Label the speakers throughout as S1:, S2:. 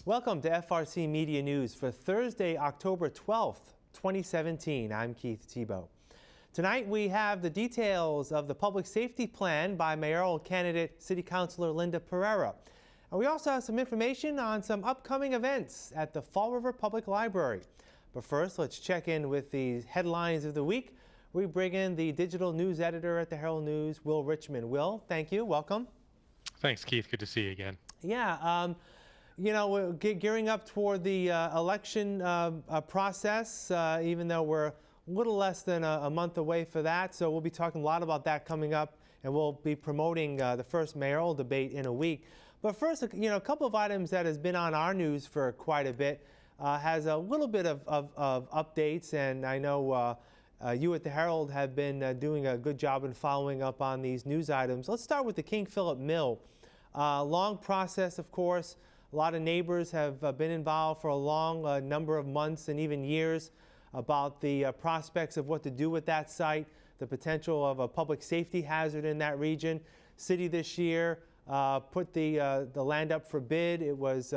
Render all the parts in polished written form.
S1: Welcome to FRC Media News for Thursday, October 12th, 2017. I'm Keith Tebow. Tonight we have the details of the public safety plan by mayoral candidate City Councilor Linda Pereira. And we also have some information on some upcoming events at the Fall River Public Library. But first, let's check in with the headlines of the week. We bring in the digital news editor at the Herald News, Will Richmond. Will, thank you. Welcome.
S2: Thanks, Keith. Good to see you again.
S1: Yeah. You know, we're gearing up toward the election process, even though we're a little less than a month away for that. So we'll be talking a lot about that coming up, and we'll be promoting the first mayoral debate in a week. But first, you know, a couple of items that has been on our news for quite a bit has a little bit of updates, and I know you at the Herald have been doing a good job in following up on these news items. Let's start with the King Philip Mill. Long process, of course. A lot of neighbors have been involved for a long number of months and even years about the prospects of what to do with that site, the potential of a public safety hazard in that region. City this year put the land up for bid. It was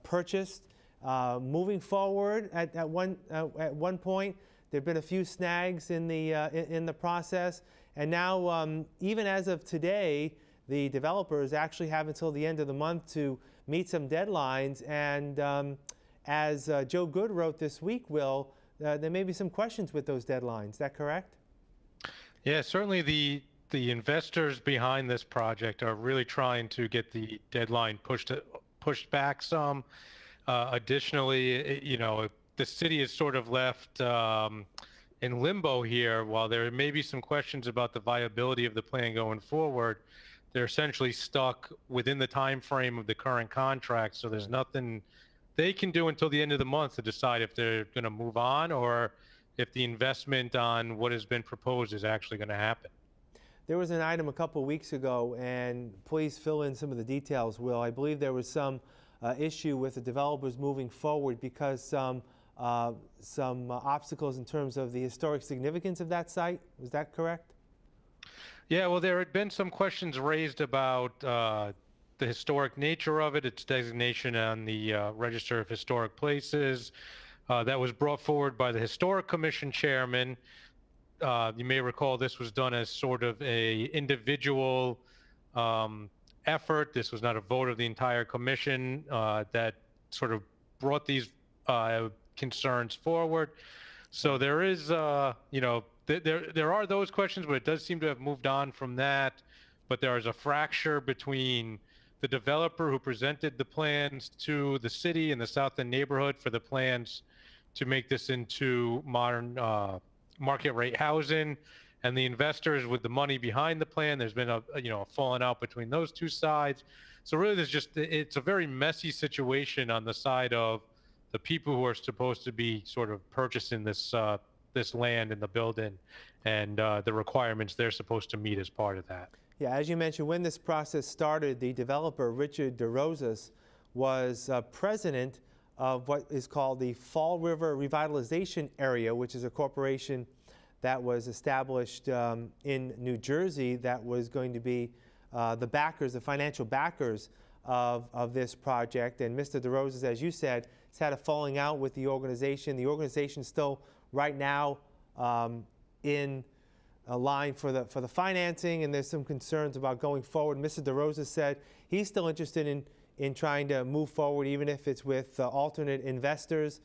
S1: purchased. Moving forward, at one point, there have been a few snags in the process, and now even as of today, the developers actually have until the end of the month to meet some deadlines. And as Joe Good wrote this week, Will, there may be some questions with those deadlines. Is that correct?
S2: Yeah, certainly the investors behind this project are really trying to get the deadline pushed back some. Additionally, you know, the city is sort of left in limbo here. While there may be some questions about the viability of the plan going forward, they're essentially stuck within the time frame of the current contract, so there's nothing they can do until the end of the month to decide if they're going to move on or if the investment on what has been proposed is actually going to happen.
S1: There was an item a couple of weeks ago, and please fill in some of the details, Will. I believe there was some issue with the developers moving forward because some obstacles in terms of the historic significance of that site. Was that correct?
S2: Yeah, well, there had been some questions raised about the historic nature of it, its designation on the Register of Historic Places. That was brought forward by the Historic Commission chairman. You may recall this was done as sort of a individual effort. This was not a vote of the entire commission that sort of brought these concerns forward. So there is, you know, there are those questions, but it does seem to have moved on from that. But there is a fracture between the developer who presented the plans to the city and the South End neighborhood for the plans to make this into modern market rate housing, and the investors with the money behind the plan. There's been a falling out between those two sides. So really, it's a very messy situation on the side of the people who are supposed to be sort of purchasing this land in the building, and the requirements they're supposed to meet as part of that.
S1: Yeah, as you mentioned, when this process started, the developer, Richard DeRosas, was president of what is called the Fall River Revitalization Area, which is a corporation that was established in New Jersey that was going to be the financial backers of this project. And Mr. DeRosas, as you said, has had a falling out with the organization. The organization is still right now in a line for the financing, and there's some concerns about going forward. Mr. DeRosas said he's still interested in trying to move forward, even if it's with alternate investors.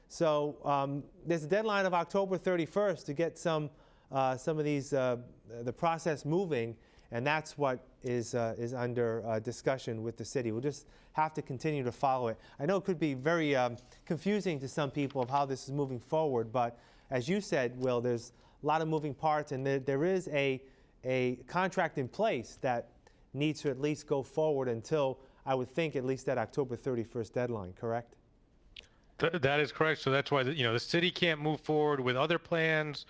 S1: So there's a deadline of October 31st to get some of these the process moving, and that's what is under discussion with the city. We'll just have to continue to follow it. I know it could be very confusing to some people of how this is moving forward, but as you said, Will, there's a lot of moving parts, and there is a contract in place that needs to at least go forward until, I would think, at least that October 31st deadline, correct?
S2: That is correct. So that's why the city can't move forward with other plans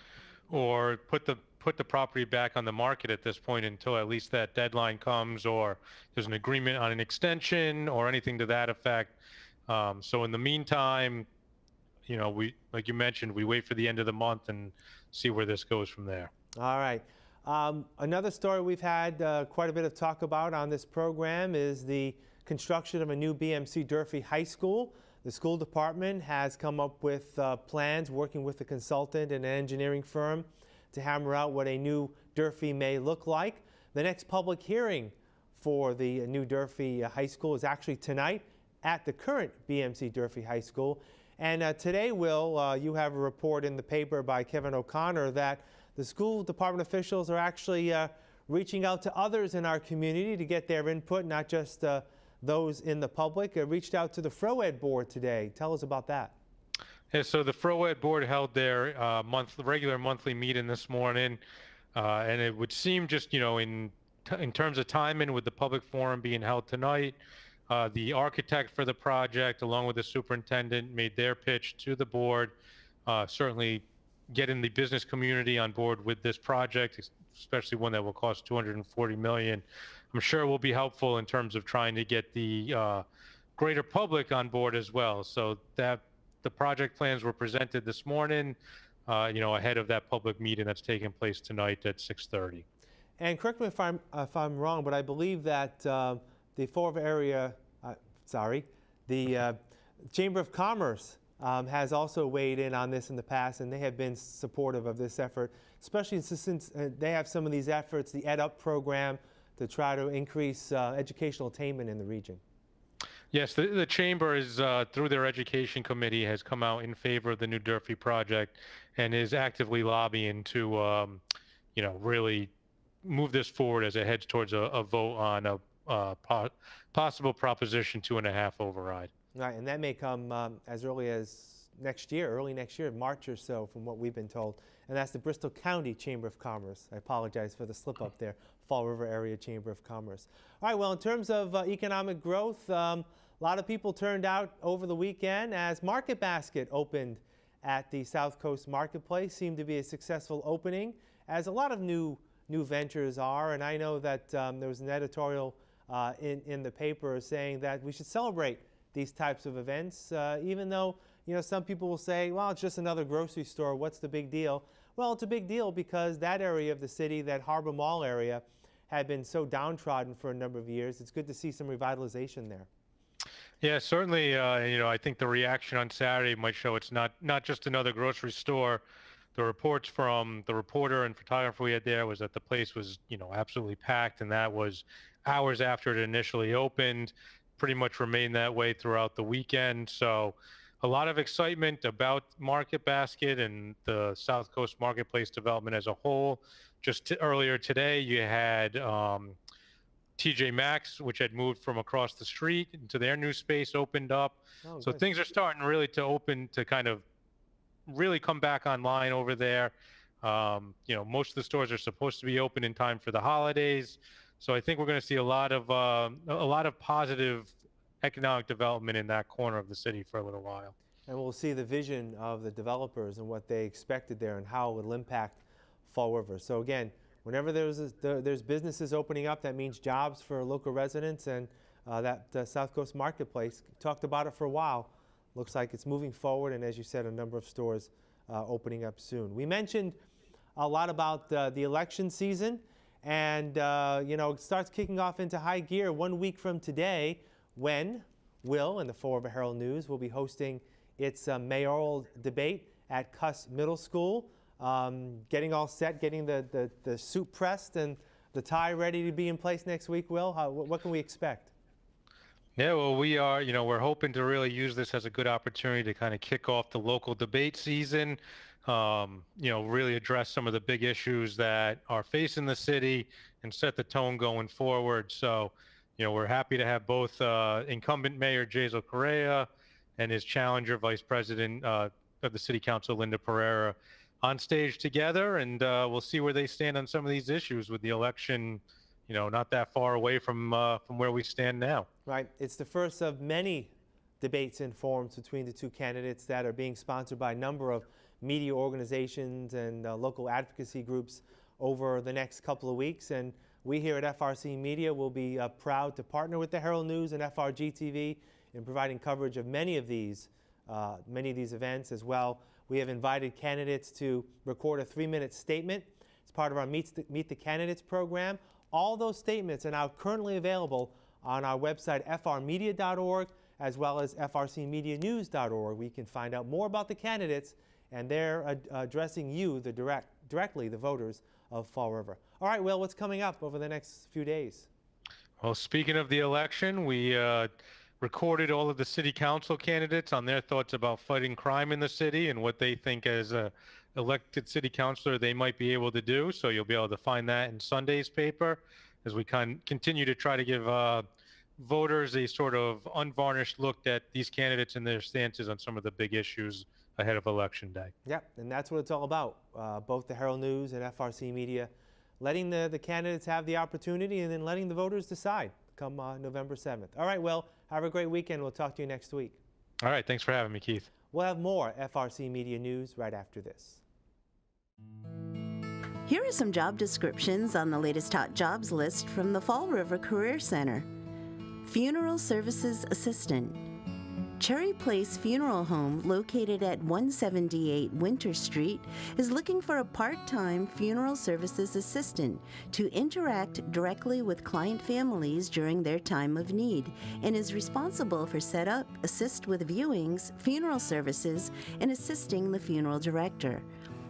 S2: or put the property back on the market at this point until at least that deadline comes, or there's an agreement on an extension or anything to that effect. So in the meantime, we, like you mentioned, we wait for the end of the month and see where this goes from there.
S1: All right. Another story we've had quite a bit of talk about on this program is the construction of a new BMC Durfee High School. The school department has come up with plans, working with a consultant and an engineering firm, to hammer out what a new Durfee may look like. The next public hearing for the new Durfee High School is actually tonight at the current BMC Durfee High School. And today, Will, you have a report in the paper by Kevin O'Connor that the school department officials are actually reaching out to others in our community to get their input, not just those in the public. Reached out to the FROED board today. Tell us about that.
S2: Yeah, so the FROED board held their regular monthly meeting this morning, and it would seem, just in terms of timing, with the public forum being held tonight, the architect for the project, along with the superintendent, made their pitch to the board, certainly getting the business community on board with this project, especially one that will cost $240 million. I'm sure will be helpful in terms of trying to get the greater public on board as well. So that the project plans were presented this morning, ahead of that public meeting that's taking place tonight at 6:30.
S1: And correct me if I'm wrong, but I believe that the Fall River area, the Chamber of Commerce has also weighed in on this in the past, and they have been supportive of this effort, especially since they have some of these efforts, the Ed Up program, to try to increase educational attainment in the region.
S2: Yes, the Chamber is, through their education committee, has come out in favor of the new Durfee project and is actively lobbying to, really move this forward as it heads towards a vote on a possible Proposition 2.5 override.
S1: Right, and that may come as early as early next year, March or so, from what we've been told. And that's the Bristol County Chamber of Commerce. I apologize for the slip up there. Fall River Area Chamber of Commerce. All right, well, in terms of economic growth, a lot of people turned out over the weekend as Market Basket opened at the South Coast Marketplace. Seemed to be a successful opening, as a lot of new ventures are. And I know that there was an editorial in the paper saying that we should celebrate these types of events, even though some people will say, well, it's just another grocery store, what's the big deal? Well, it's a big deal because that area of the city, that Harbor Mall area, had been so downtrodden for a number of years. It's good to see some revitalization there.
S2: Yeah, certainly. I think the reaction on Saturday might show it's not just another grocery store. The reports from the reporter and photographer we had there was that the place was, absolutely packed, and that was hours after it initially opened. Pretty much remained that way throughout the weekend. So a lot of excitement about Market Basket and the South Coast Marketplace development as a whole. Just earlier today, you had TJ Maxx, which had moved from across the street into their new space, opened up. Oh, so good. Things are starting really to open, to kind of really come back online over there. Most of the stores are supposed to be open in time for the holidays. So I think we're going to see a lot of positive economic development in that corner of the city for a little while.
S1: And we'll see the vision of the developers and what they expected there and how it will impact Fall River. So again, whenever there's businesses opening up, that means jobs for local residents, and that South Coast Marketplace, talked about it for a while. Looks like it's moving forward, and as you said, a number of stores opening up soon. We mentioned a lot about the election season, and it starts kicking off into high gear 1 week from today, when Will and the Fall River Herald News will be hosting its mayoral debate at Cuss Middle School. Getting all set, getting the suit pressed and the tie ready to be in place next week. Will, what can we expect?
S2: Yeah, well, we're hoping to really use this as a good opportunity to kind of kick off the local debate season. Really address some of the big issues that are facing the city and set the tone going forward. So, we're happy to have both incumbent Mayor Jazel Correa and his challenger Vice President of the City Council, Linda Pereira, on stage together, and we'll see where they stand on some of these issues with the election, not that far away from where we stand now.
S1: Right. It's the first of many debates and forums between the two candidates that are being sponsored by a number of media organizations and local advocacy groups over the next couple of weeks. And we here at FRCmedia will be proud to partner with the Herald News and FRG-TV in providing coverage of many of these events as well. We have invited candidates to record a 3-minute statement as part of our Meet the Candidates program. All those statements are now currently available on our website, frmedia.org, as well as frcmedianews.org. We can find out more about the candidates, and they're addressing you, directly, the voters of Fall River. All right, Will, what's coming up over the next few days?
S2: Well, speaking of the election, we recorded all of the city council candidates on their thoughts about fighting crime in the city and what they think as a elected city councilor they might be able to do. So you'll be able to find that in Sunday's paper as we continue to try to give voters a sort of unvarnished look at these candidates and their stances on some of the big issues ahead of Election Day.
S1: Yep, and that's what it's all about. Both the Herald News and FRC Media letting the candidates have the opportunity and then letting the voters decide come November 7th. All right, well, have a great weekend. We'll talk to you next week.
S2: All right, thanks for having me, Keith.
S1: We'll have more FRC Media news right after this.
S3: Here are some job descriptions on the latest hot jobs list from the Fall River Career Center. Funeral Services Assistant. Cherry Place Funeral Home, located at 178 Winter Street, is looking for a part-time funeral services assistant to interact directly with client families during their time of need and is responsible for setup, assist with viewings, funeral services, and assisting the funeral director.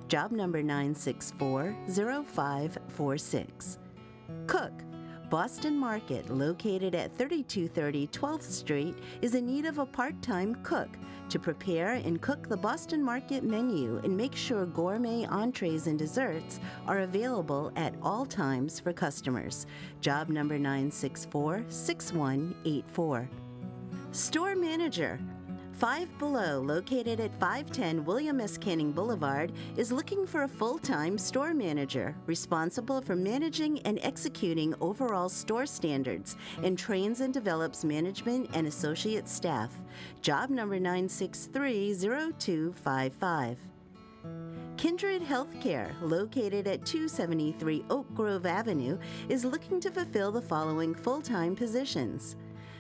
S3: Job number 9640546. Cook. Boston Market, located at 3230 12th Street, is in need of a part-time cook to prepare and cook the Boston Market menu and make sure gourmet entrees and desserts are available at all times for customers. Job number 9646184. Store Manager. Five Below, located at 510 William S. Canning Boulevard, is looking for a full-time store manager responsible for managing and executing overall store standards and trains and develops management and associate staff. Job number 9630255. Kindred Healthcare, located at 273 Oak Grove Avenue, is looking to fulfill the following full-time positions.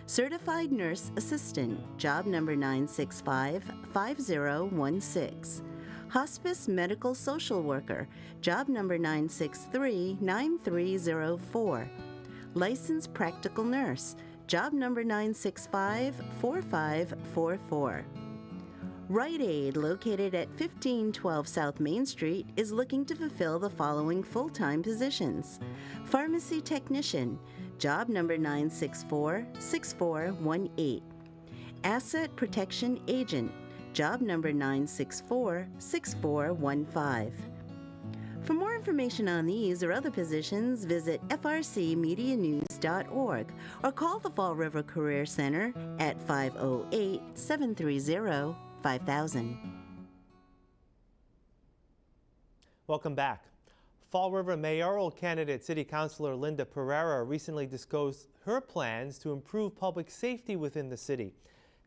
S3: Certified Nurse Assistant, job number 9655016. Hospice Medical Social Worker, job number 9639304. Licensed Practical Nurse, job number 9654544. Rite Aid, located at 1512 South Main Street, is looking to fulfill the following full-time positions. Pharmacy Technician, job number 9646418. Asset Protection Agent, job number 9646415. For more information on these or other positions, visit frcmedianews.org or call the Fall River Career Center at 508-730-5000.
S1: Welcome back. Fall River mayoral candidate City Councilor Linda Pereira recently disclosed her plans to improve public safety within the city.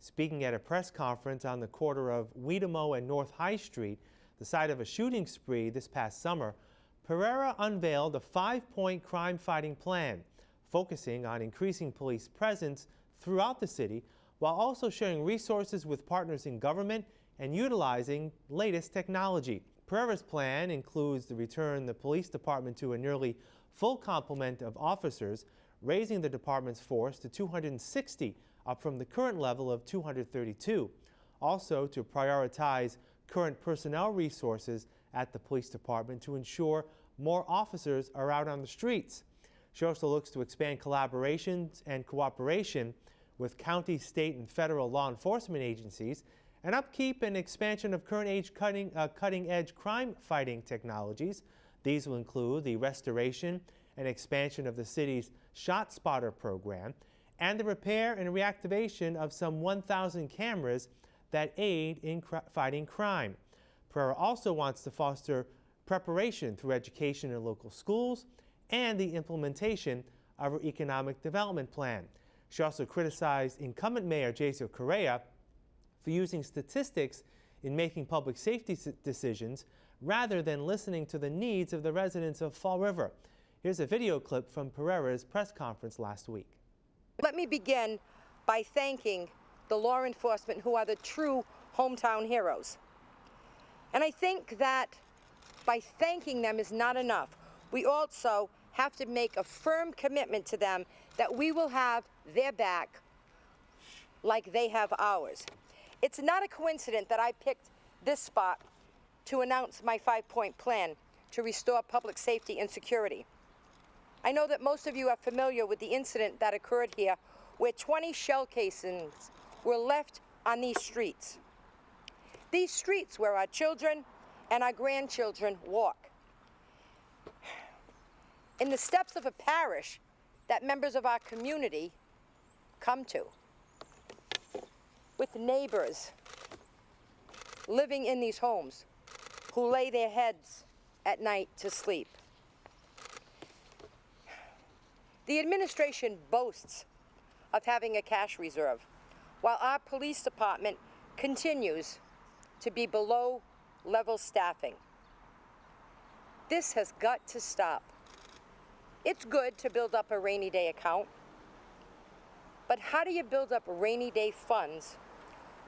S1: Speaking at a press conference on the corner of Weedamo and North High Street, the site of a shooting spree this past summer, Pereira unveiled a 5-point crime-fighting plan, focusing on increasing police presence throughout the city while also sharing resources with partners in government and utilizing latest technology. Pereira's plan includes the return the police department to a nearly full complement of officers, raising the department's force to 260, up from the current level of 232. Also, to prioritize current personnel resources at the police department to ensure more officers are out on the streets. She also looks to expand collaborations and cooperation with county, state, and federal law enforcement agencies, and upkeep and expansion of current cutting-edge crime-fighting technologies. These will include the restoration and expansion of the city's ShotSpotter program and the repair and reactivation of some 1,000 cameras that aid in fighting crime. Pereira also wants to foster preparation through education in local schools and the implementation of her economic development plan. She also criticized incumbent Mayor Jason Correa for using statistics in making public safety decisions rather than listening to the needs of the residents of Fall River. Here's a video clip from Pereira's press conference last week.
S4: Let me begin by thanking the law enforcement who are the true hometown heroes. And I think that by thanking them is not enough. We also have to make a firm commitment to them that we will have their back like they have ours. It's not a coincidence that I picked this spot to announce my 5-point plan to restore public safety and security. I know that most of you are familiar with the incident that occurred here where 20 shell casings were left on these streets. These streets where our children and our grandchildren walk. In the steps of a parish that members of our community come to, with neighbors living in these homes who lay their heads at night to sleep. The administration boasts of having a cash reserve, while our police department continues to be below level staffing. This has got to stop. It's good to build up a rainy day account, but how do you build up rainy day funds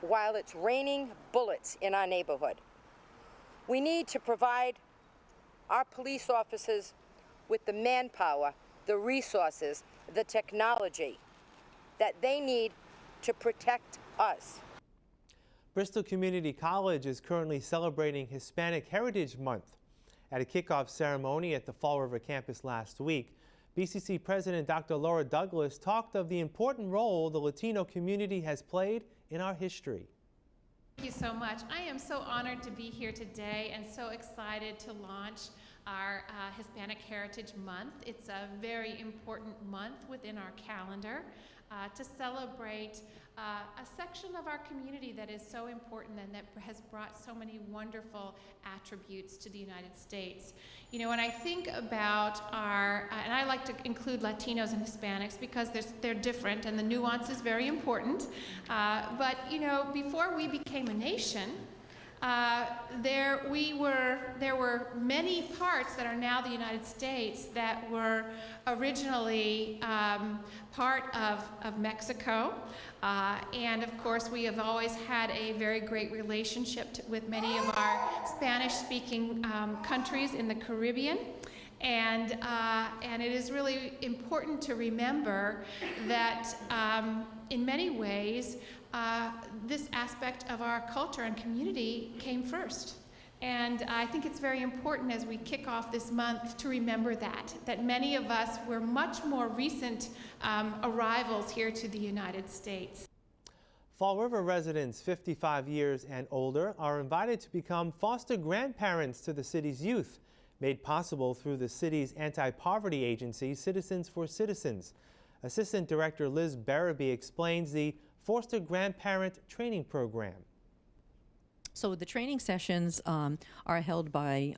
S4: while it's raining bullets in our neighborhood? We need to provide our police officers with the manpower, the resources, the technology that they need to protect us.
S1: Bristol Community College is currently celebrating Hispanic Heritage Month. At a kickoff ceremony at the Fall River campus last week, BCC President Dr. Laura Douglas talked of the important role the Latino community has played in our history.
S5: Thank you so much. I am so honored to be here today and so excited to launch our Hispanic Heritage Month. It's a very important month within our calendar to celebrate a section of our community that is so important and that has brought so many wonderful attributes to the United States. You know, when I think about our, and I like to include Latinos and Hispanics because they're different and the nuance is very important. But, you know, before we became a nation, there were many parts that are now the United States that were originally part of Mexico. And of course, we have always had a very great relationship with many of our Spanish-speaking countries in the Caribbean. And it is really important to remember that in many ways, this aspect of our culture and community came first. And I think it's very important as we kick off this month to remember that many of us were much more recent arrivals here to the United States.
S1: Fall River residents 55 years and older are invited to become foster grandparents to the city's youth, made possible through the city's anti-poverty agency, Citizens for Citizens. Assistant Director Liz Barabee explains the foster grandparent training program.
S6: So the training sessions are held by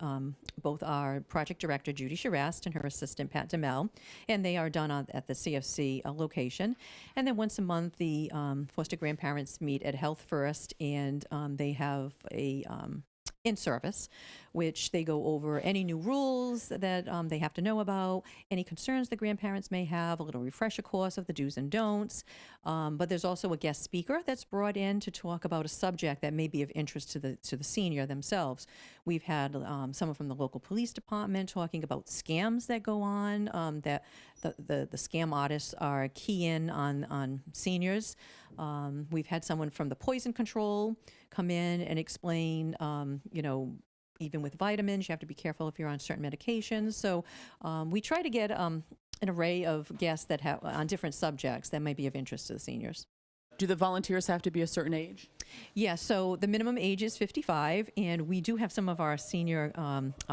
S6: both our project director, Judy Shirast, and her assistant, Pat DeMel, and they are done at the CFC location. And then once a month, the foster grandparents meet at Health First, and they have a in-service, which they go over any new rules that they have to know about, any concerns the grandparents may have, a little refresher course of the do's and don'ts. But there's also a guest speaker that's brought in to talk about a subject that may be of interest to the senior themselves. We've had someone from the local police department talking about scams that go on, that the scam artists are keying on seniors. We've had someone from the poison control come in and explain, you know, even with vitamins, you have to be careful if you're on certain medications. So we try to get an array of guests that have on different subjects that might be of interest to the seniors.
S7: Do the volunteers have to be a certain age?
S6: Yeah, so the minimum age is 55, and we do have some of our senior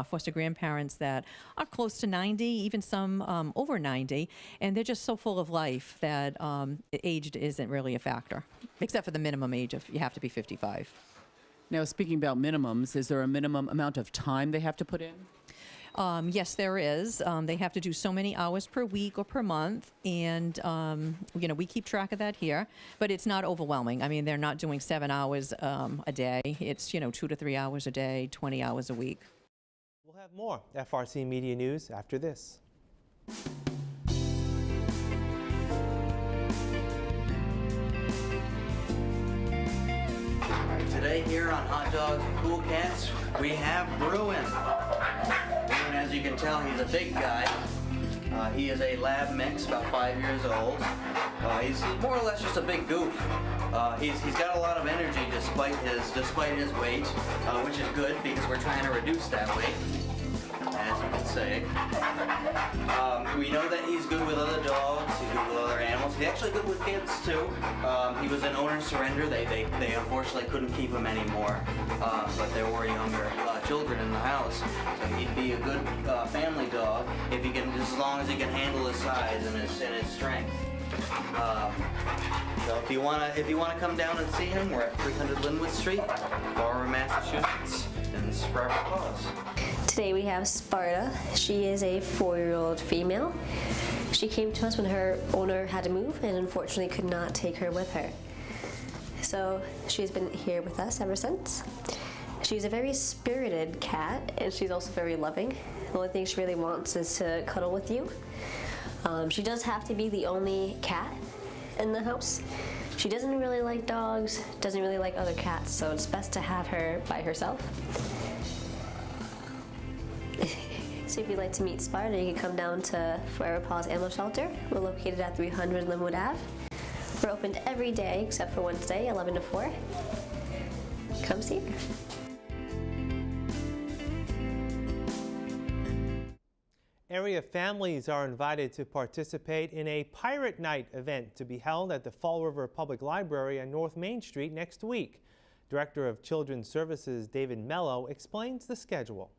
S6: foster grandparents that are close to 90, even some over 90, and they're just so full of life that age isn't really a factor, except for the minimum age of you have to be 55.
S7: Now, speaking about minimums, is there a minimum amount of time they have to put in?
S6: Yes, there is. They have to do so many hours per week or per month, and you know, we keep track of that here. But it's not overwhelming. I mean, they're not doing 7 hours a day. It's 2 to 3 hours a day, 20 hours a week.
S1: We'll have more FRC Media News after this.
S8: Today here on Hot Dogs and Cool Cats, we have Bruin. Bruin, as you can tell, he's a big guy. He is a lab mix, about 5 years old. He's more or less just a big goof. He's got a lot of energy despite his weight, which is good because we're trying to reduce that weight, as you can see. We know that he's good with other dogs, he's good with other animals. He's actually good with kids too. He was an owner surrender. They unfortunately couldn't keep him anymore, but there were younger children in the house. So he'd be a good family dog if he can, just as long as he can handle his size and his strength. So if you wanna come down and see him, we're at 300 Linwood Street, Fall River, Massachusetts, and this is Forever Paws.
S9: Today we have Sparta. She is a 4-year-old female. She came to us when her owner had to move and unfortunately could not take her with her. So she's been here with us ever since. She's a very spirited cat and she's also very loving. The only thing she really wants is to cuddle with you. She does have to be the only cat in the house. She doesn't really like dogs, doesn't really like other cats, so it's best to have her by herself. So if you'd like to meet Sparta, you can come down to Forever Paws Animal Shelter. We're located at 300 Linwood Ave. We're open every day except for Wednesday, 11 to 4. Come see her.
S1: Area families are invited to participate in a Pirate Night event to be held at the Fall River Public Library on North Main Street next week. Director of Children's Services David Mello explains the schedule.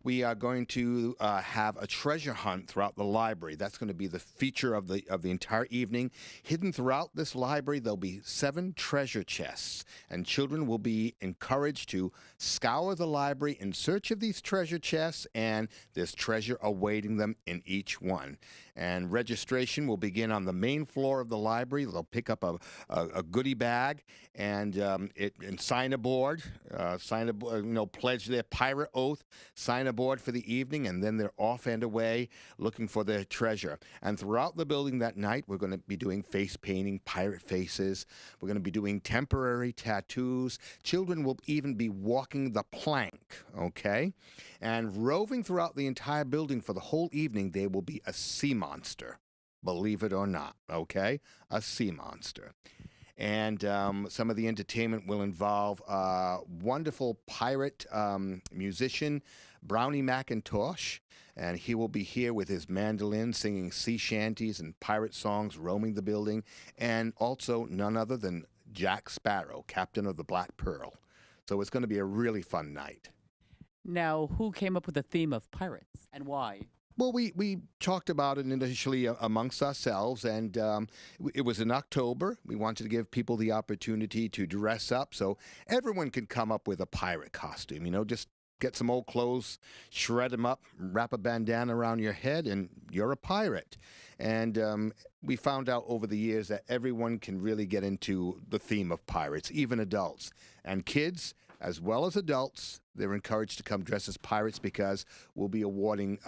S10: We are going to have a treasure hunt throughout the library. That's going to be the feature of the entire evening. Hidden throughout this library, there'll be 7 treasure chests, and children will be encouraged to scour the library in search of these treasure chests, and there's treasure awaiting them in each one. And registration will begin on the main floor of the library. They'll pick up a goodie bag and sign a board, pledge their pirate oath, sign a board for the evening, and then they're off and away looking for their treasure. And throughout the building that night, we're going to be doing face painting, pirate faces. We're going to be doing temporary tattoos. Children will even be walking the plank, okay? And roving throughout the entire building for the whole evening, there will be a sea monster, believe it or not, okay? A sea monster. And some of the entertainment will involve wonderful pirate musician, Brownie McIntosh, and he will be here with his mandolin singing sea shanties and pirate songs roaming the building, and also none other than Jack Sparrow, captain of the Black Pearl. So it's going to be a really fun night.
S7: Now, who came up with the theme of pirates and why?
S10: Well, we talked about it initially amongst ourselves, and it was in October. We wanted to give people the opportunity to dress up so everyone could come up with a pirate costume, just get some old clothes, shred them up, wrap a bandana around your head, and you're a pirate. And we found out over the years that everyone can really get into the theme of pirates, even adults. And kids, as well as adults, they're encouraged to come dress as pirates because we'll be awarding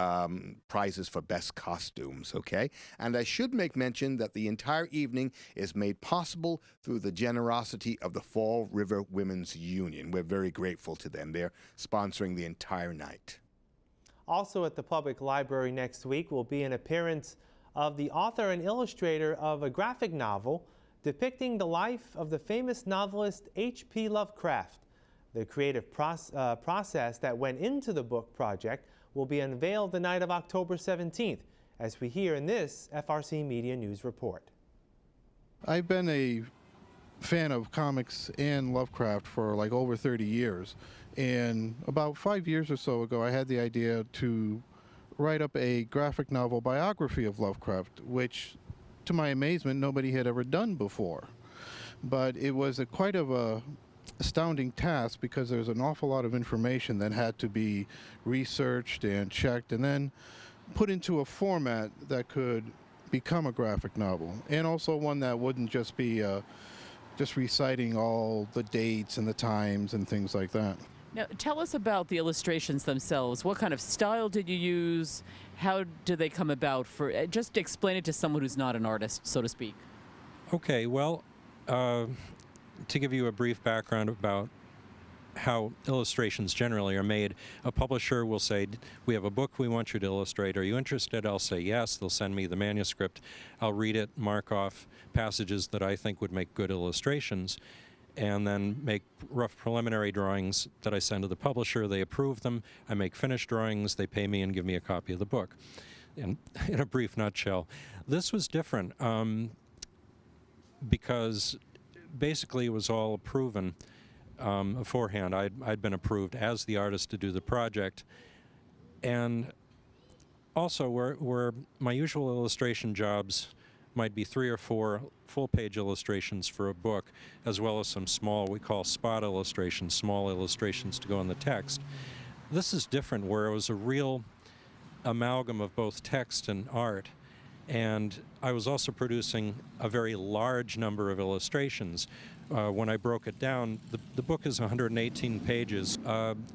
S10: prizes for best costumes, okay? And I should make mention that the entire evening is made possible through the generosity of the Fall River Women's Union. We're very grateful to them. They're sponsoring the entire night.
S1: Also at the public library next week will be an appearance of the author and illustrator of a graphic novel depicting the life of the famous novelist H.P. Lovecraft. The creative process that went into the book project will be unveiled the night of October 17th, as we hear in this FRCmedia News report.
S11: I've been a fan of comics and Lovecraft for like over 30 years. And about 5 years or so ago, I had the idea to write up a graphic novel biography of Lovecraft, which, to my amazement, nobody had ever done before. But it was quite of a astounding task because there's an awful lot of information that had to be researched and checked and then put into a format that could become a graphic novel, and also one that wouldn't just be just reciting all the dates and the times and things like that.
S7: Now, tell us about the illustrations themselves. What kind of style did you use? How did they come about? Just explain it to someone who's not an artist, so to speak.
S12: Okay, well, to give you a brief background about how illustrations generally are made. A publisher will say, we have a book we want you to illustrate. Are you interested? I'll say yes. They'll send me the manuscript. I'll read it, mark off passages that I think would make good illustrations, and then make rough preliminary drawings that I send to the publisher. They approve them. I make finished drawings. They pay me and give me a copy of the book. In a brief nutshell, this was different because basically it was all proven beforehand. I'd been approved as the artist to do the project. And also where my usual illustration jobs might be 3 or 4 full-page illustrations for a book, as well as some small, we call spot illustrations, small illustrations to go in the text. This is different, where it was a real amalgam of both text and art. And I was also producing a very large number of illustrations. When I broke it down, the book is 118 pages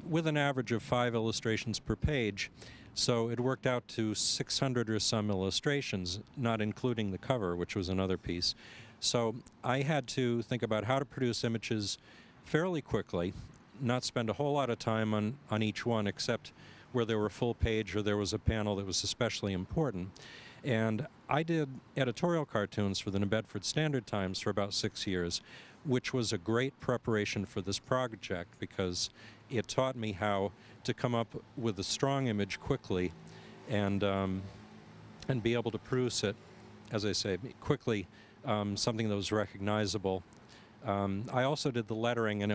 S12: with an average of 5 illustrations per page. So it worked out to 600 or some illustrations, not including the cover, which was another piece. So I had to think about how to produce images fairly quickly, not spend a whole lot of time on each one, except where there were full page or there was a panel that was especially important. And I did editorial cartoons for the New Bedford Standard Times for about 6 years, which was a great preparation for this project because it taught me how to come up with a strong image quickly and be able to produce it, as I say, quickly, something that was recognizable. I also did the lettering, and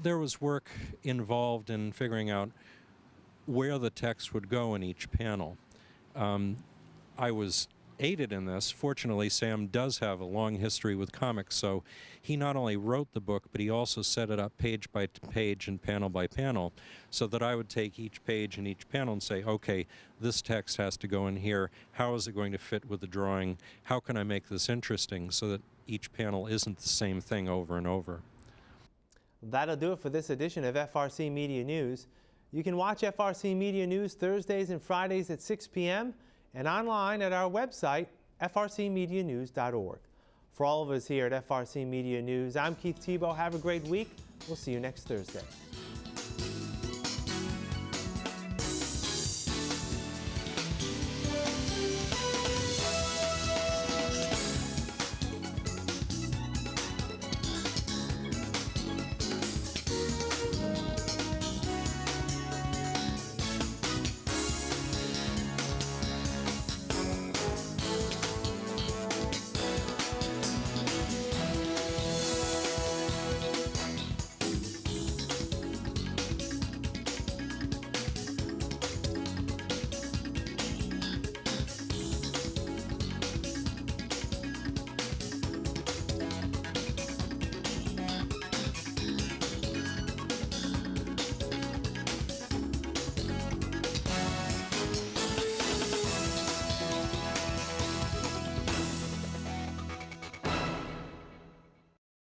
S12: there was work involved in figuring out where the text would go in each panel. I was aided in this. Fortunately, Sam does have a long history with comics, so he not only wrote the book, but he also set it up page by page and panel by panel, so that I would take each page and each panel and say, okay, this text has to go in here. How is it going to fit with the drawing? How can I make this interesting so that each panel isn't the same thing over and over?
S1: That'll do it for this edition of FRC Media News. You can watch FRC Media News Thursdays and Fridays at 6 p.m. and online at our website, frcmedianews.org. For all of us here at FRC Media News, I'm Keith Tebow. Have a great week. We'll see you next Thursday.